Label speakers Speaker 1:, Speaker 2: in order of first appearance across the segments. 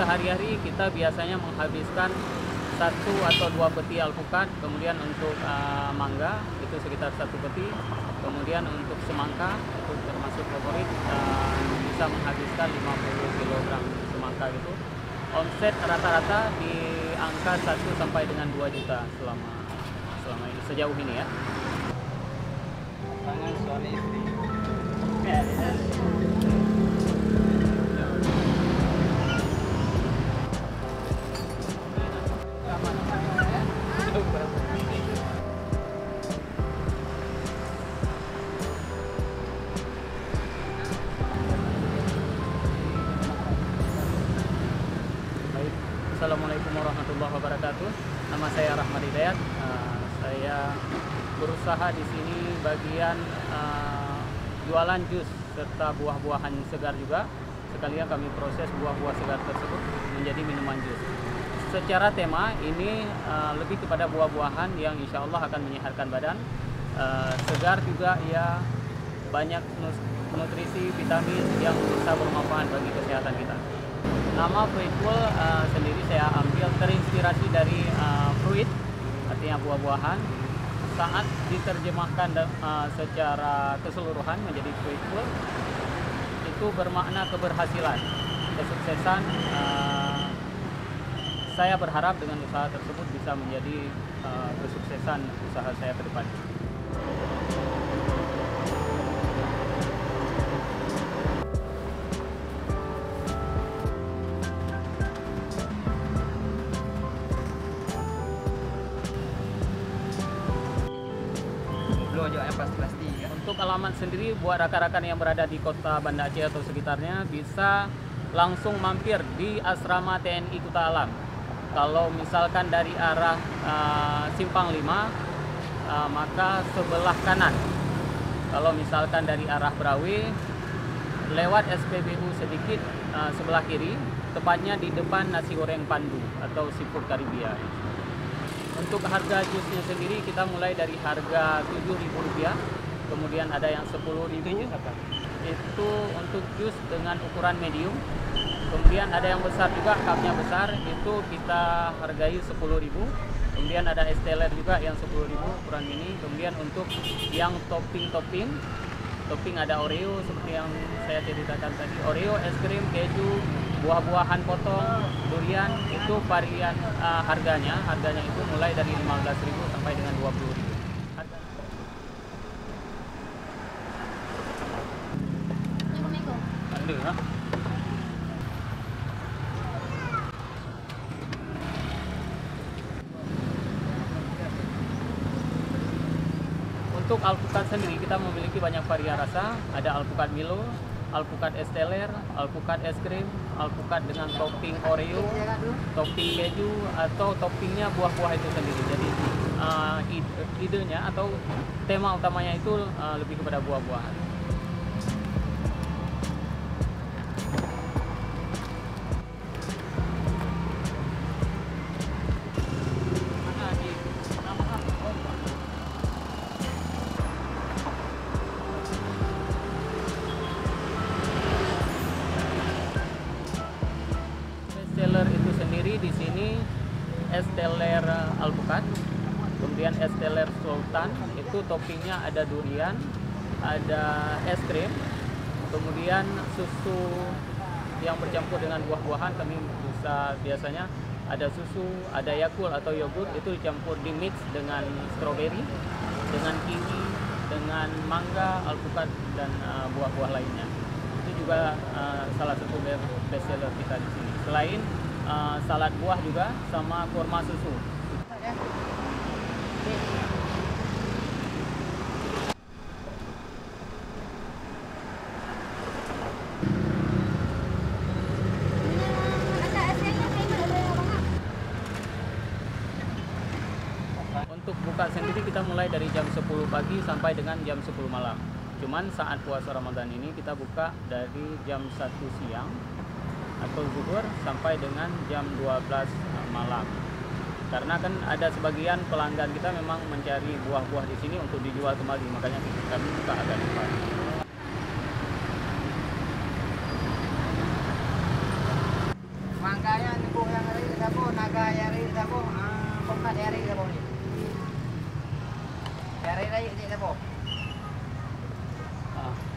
Speaker 1: sehari-hari kita biasanya menghabiskan 1 atau 2 peti alpukat, kemudian untuk mangga itu sekitar 1 peti, kemudian untuk semangka itu termasuk favorit bisa menghabiskan 50 kg semangka gitu. Omset rata-rata di angka 1 sampai dengan 2 juta selama ini sejauh ini ya.
Speaker 2: Tangan suami istri.
Speaker 1: Assalamualaikum warahmatullahi wabarakatuh. Nama saya Rahmat Hidayat. Saya berusaha di sini bagian jualan jus serta buah-buahan segar juga. Sekalian kami proses buah-buah segar tersebut menjadi minuman jus. Secara tema ini lebih kepada buah-buahan yang insya Allah akan menyehatkan badan. Segar juga ya, banyak nutrisi, vitamin yang bisa bermanfaat bagi kesehatan kita. Nama Fruitful sendiri saya ambil terinspirasi dari fruit, artinya buah-buahan. Saat diterjemahkan secara keseluruhan menjadi Fruitful, itu bermakna keberhasilan, kesuksesan. Saya berharap dengan usaha tersebut bisa menjadi kesuksesan usaha saya ke depan.
Speaker 2: Pasti ya.
Speaker 1: Untuk alamat sendiri buat rakan-rakan yang berada di kota Banda Aceh atau sekitarnya bisa langsung mampir di asrama TNI Kuta Alam. Kalau misalkan dari arah Simpang 5 maka sebelah kanan. Kalau misalkan dari arah Brawe lewat SPBU sedikit sebelah kiri, tepatnya di depan nasi goreng Pandu atau Seafood Karibia. Untuk harga jusnya sendiri kita mulai dari harga Rp7.000, kemudian ada yang Rp10.000. Itu untuk jus dengan ukuran medium. Kemudian ada yang besar juga, cupnya besar, itu kita hargai Rp10.000. Kemudian ada es teler juga yang Rp10.000 ukuran mini. Kemudian untuk yang topping ada Oreo seperti yang saya ceritakan tadi, Oreo, es krim, keju, buah-buahan potong, durian, itu varian harganya itu mulai dari Rp15.000 sampai dengan Rp20.000. Untuk alpukat sendiri kita memiliki banyak varian rasa. Ada alpukat Milo, alpukat es teler, alpukat es krim, alpukat dengan topping Oreo, topping keju, atau toppingnya buah-buah itu sendiri. Jadi idenya atau tema utamanya itu lebih kepada buah-buahan. Teler itu sendiri di sini es teler alpukat, kemudian es teler sultan itu toppingnya ada durian, ada es krim, kemudian susu yang bercampur dengan buah-buahan. Kami bisa biasanya ada susu, ada Yakult atau yogurt itu dicampur di mix dengan stroberi, dengan kiwi, dengan mangga, alpukat dan buah-buah lainnya. Itu juga salah satu best seller kita di sini. Selain salad buah juga sama kurma susu. Untuk buka sendiri kita mulai dari jam 10 pagi sampai dengan jam 10 malam. Cuman saat puasa Ramadan ini kita buka dari jam 1 siang atau zuhur sampai dengan jam 12 malam. Karena kan ada sebagian pelanggan kita memang mencari buah-buah di sini untuk dijual kembali, makanya kami buka agak cepat.
Speaker 2: Mangga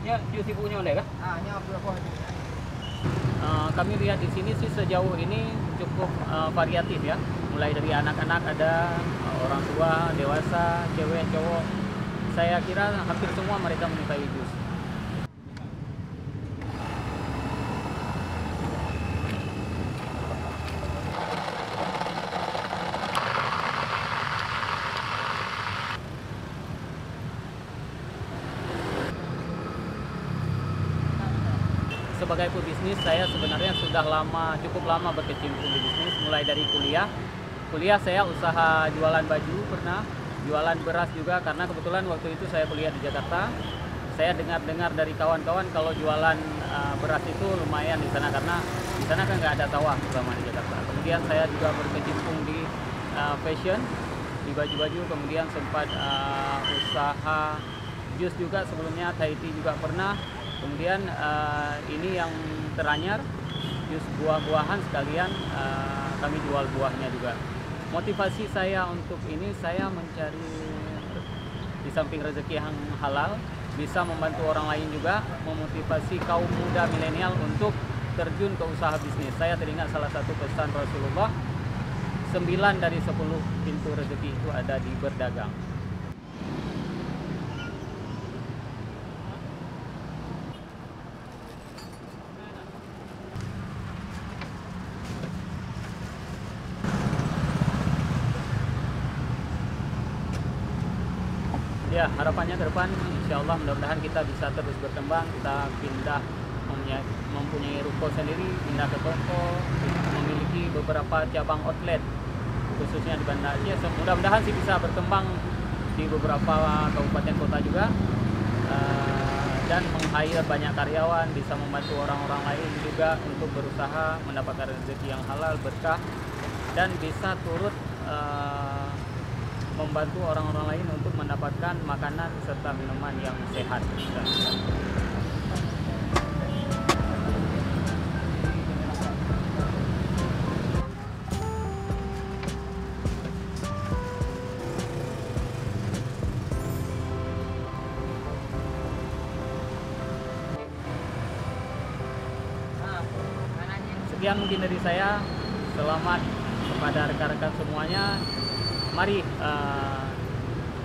Speaker 1: Ya, jus ibunya oleh kah?
Speaker 2: Ini apa?
Speaker 1: Kami lihat di sini sih sejauh ini cukup variatif ya. Mulai dari anak-anak ada, orang tua, dewasa, cewek, cowok. Saya kira hampir semua mereka menyukai jus. Sebagai pebisnis, saya sebenarnya sudah cukup lama berkecimpung di bisnis, mulai dari kuliah. Kuliah saya usaha jualan baju pernah, jualan beras juga, karena kebetulan waktu itu saya kuliah di Jakarta. Saya dengar-dengar dari kawan-kawan kalau jualan beras itu lumayan di sana, karena di sana kan nggak ada sawah selama di Jakarta. Kemudian saya juga berkecimpung di fashion, di baju-baju, kemudian sempat usaha jus juga sebelumnya, Thai tea juga pernah. Kemudian ini yang teranyar, jus buah-buahan sekalian, kami jual buahnya juga. Motivasi saya untuk ini, saya mencari di samping rezeki yang halal, bisa membantu orang lain juga, memotivasi kaum muda milenial untuk terjun ke usaha bisnis. Saya teringat salah satu pesan Rasulullah, 9 dari 10 pintu rezeki itu ada di berdagang. Ya, harapannya ke depan insya Allah mudah-mudahan kita bisa terus berkembang, kita pindah mempunyai ruko sendiri, pindah ke toko, memiliki beberapa cabang outlet khususnya di Banda Aceh. Mudah-mudahan sih bisa berkembang di beberapa kabupaten kota juga, dan meng-hire banyak karyawan, bisa membantu orang-orang lain juga untuk berusaha mendapatkan rezeki yang halal, berkah, dan bisa turut membantu orang-orang lain untuk mendapatkan makanan serta minuman yang sehat. Sekian mungkin dari saya. Selamat kepada rekan-rekan semuanya. Mari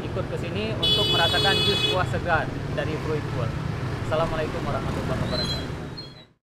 Speaker 1: ikut ke sini untuk merasakan jus buah segar dari Fruitful. Assalamualaikum warahmatullahi wabarakatuh.